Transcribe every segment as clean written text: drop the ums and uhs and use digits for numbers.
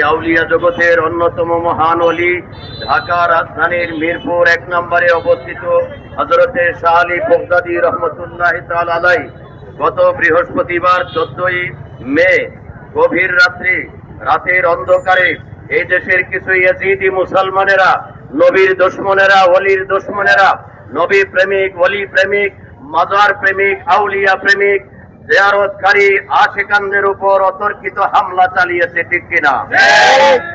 আউলিয়া জগতের অন্যতম মহান ওলি, ঢাকা রাজধানীর মিরপুর 1 নম্বরে অবস্থিত হযরতে শাহ আলী বগদাদী রহমতুল্লাহ তাআলা আলাইহি গত বৃহস্পতিবার 14ই মে গভীর রাতের অন্ধকারে এই দেশের কিছু ইয়াজিদি মুসলমানেরা, নবীর দুশমনেরা, ওলির দুশমনেরা, নবী প্রেমিক, ওলি প্রেমিক, মাজার প্রেমিক, আউলিয়া প্রেমিক, জিয়ারতকারী আশিকানদের উপর অতর্কিত হামলা চালিয়েছে, ঠিক কিনা?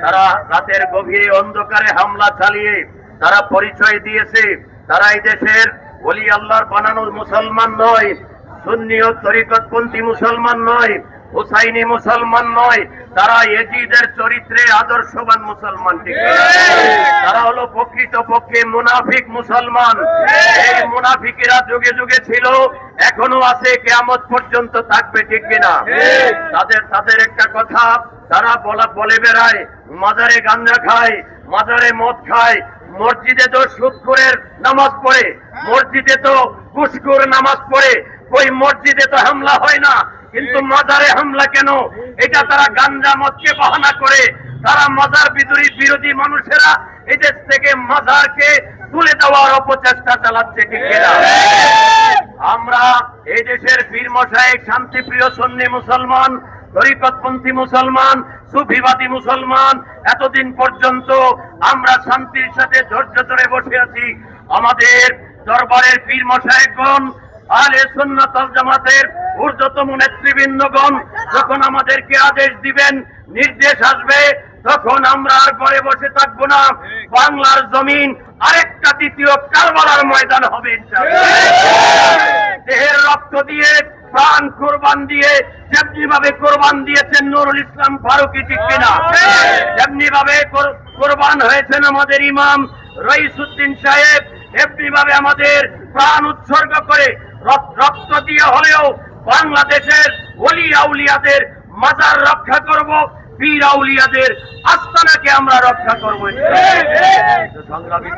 তারা রাতের গভীরে অন্ধকারে হামলা চালিয়ে তারা পরিচয় দিয়েছে তারা এই দেশের ওলি আল্লাহর বানানো মুসলমান নয়, সুন্নি ও তরিকতপন্থী মুসলমান নয়, হুসাইনি মুসলমান নয়, তারা ইয়াজিদের চরিত্রে আদর্শবান মুসলমান, ঠিক কিনা? তারা হলো প্রকৃতপক্ষে মুনাফিক মুসলমান। এই মুনাফিকেরা যুগে যুগে ছিল, এখনো আছে, কিয়ামত পর্যন্ত থাকবে, ঠিক কিনা? তাদের একটা কথা তারা বলে বেড়ায়, মাজারে গাঁজা খায়, মাজারে মদ খায়, মসজিদে তো সুদখোরের নামাজ পড়ে, মসজিদে তো ঘুষখোর নামাজ পড়ে, ওই মসজিদে তো হামলা হয় না, কিন্তু মাজারে হামলা কেন? এটা তারা গাঁজা মদকে বাহানা করে তারা মাজার বিরোধী মানুষেরা এই দেশ থেকে মাজারকে তুলে দেওয়ার অপচেষ্টা চালাচ্ছে, ঠিক কিনা? আমরা এই দেশের পীর মশায়েখ, শান্তিপ্রিয় সুন্নি মুসলমান, তরিকতপন্থী মুসলমান, সুফিবাদী মুসলমান, এতদিন পর্যন্ত আমরা শান্তির সাথে ধৈর্য ধরে বসে আছি। আমাদের দরবারের পীর মশায়েখগণ, আহলে সুন্নাত ওয়াল জামাতের ঊর্ধ্বতম নেতৃবৃন্দগণ যখন আমাদেরকে আদেশ দিবেন, নির্দেশ আসবে, তখন আমরা আর ঘরে বসে থাকবো না। বাংলার জমিন আরেকটা দ্বিতীয় কারবালার ময়দান হবে ইনশাআল্লাহ। দেহের রক্ত দিয়ে, প্রাণ কোরবান দিয়ে, যেমনি ভাবে কোরবান দিয়েছেন নুরুল ইসলাম ফারুকী, ঠিক কিনা? যেমনি ভাবে কোরবান হয়েছেন আমাদের ইমাম রইসউদ্দিন সাহেব, এমনি ভাবে আমাদের প্রাণ উৎসর্গ করে রক্ত দিয়ে হলেও বাংলাদেশের ওলি আউলিয়াদের মাজার রক্ষা করব, পীর আউলিয়াদের আস্তানাকে আমরা রক্ষা করব। সংগ্রামী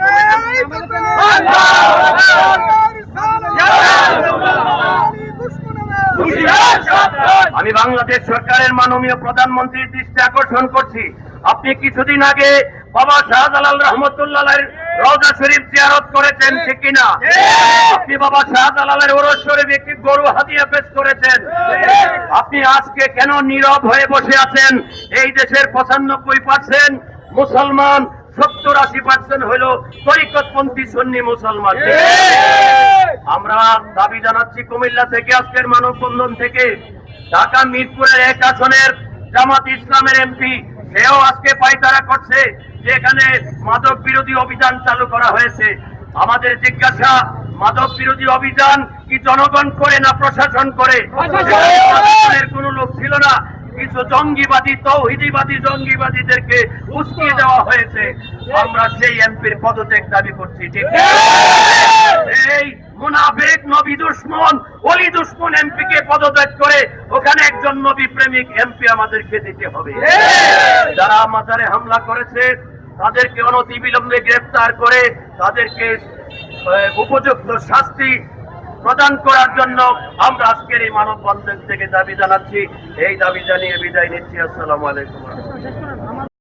আমি বাংলাদেশ সরকারের মাননীয় প্রধানমন্ত্রীর দৃষ্টি আকর্ষণ করছি, আপনি কিছুদিন আগে বাবা শাহজালাল রহমতুল্লাহের রওজা শরীফ জিয়ারত করেছেন, ঠিক কিনা? আপনি বাবা শাহজালালের ওরস শরীফে একটি গরু হাদিয়া পেশ করেছেন। আপনি আজকে কেন নীরব হয়ে বসে আছেন? এই দেশের 95% মুসলমান, 70-80% হইল তরিকতপন্থী সুন্নি মুসলমান। আমরা দাবি জানাচ্ছি কুমিল্লা থেকে, আজকের মানববন্ধন থেকে, ঢাকা মিরপুরের 1 আসনের জামাত ইসলামের এমপি, সেও আজকে পায়তারা করছে যে এখানে মাদক বিরোধী অভিযান চালু করা হয়েছে। আমাদের জিজ্ঞাসা, মাদক বিরোধী অভিযান কি জনগণ করে না প্রশাসন করে? কোনো লোক ছিল না, কিছু জঙ্গিবাদী, তৌহিদিবাদী জঙ্গিবাদীদেরকে উস্কিয়ে দেওয়া হয়েছে। আমরা সেই এমপির পদত্যাগ দাবি করছি, ঠিক আছে? এই মুনাফিক, নবী দুশমন, ওলি দুশমন এমপিকে পদত্যাগ করে ওখানে একজন নবী প্রেমিক এমপি আমাদেরকে দিতে হবে। যারা মাজারে হামলা করেছে তাদেরকে অনতিবিলম্বে গ্রেফতার করে তাদেরকে উপযুক্ত শাস্তি প্রদান করার জন্য আমরা আজকের এই মানববন্ধন থেকে দাবি জানাচ্ছি। এই দাবি জানিয়ে বিদায় নিচ্ছি। আসসালামু আলাইকুম।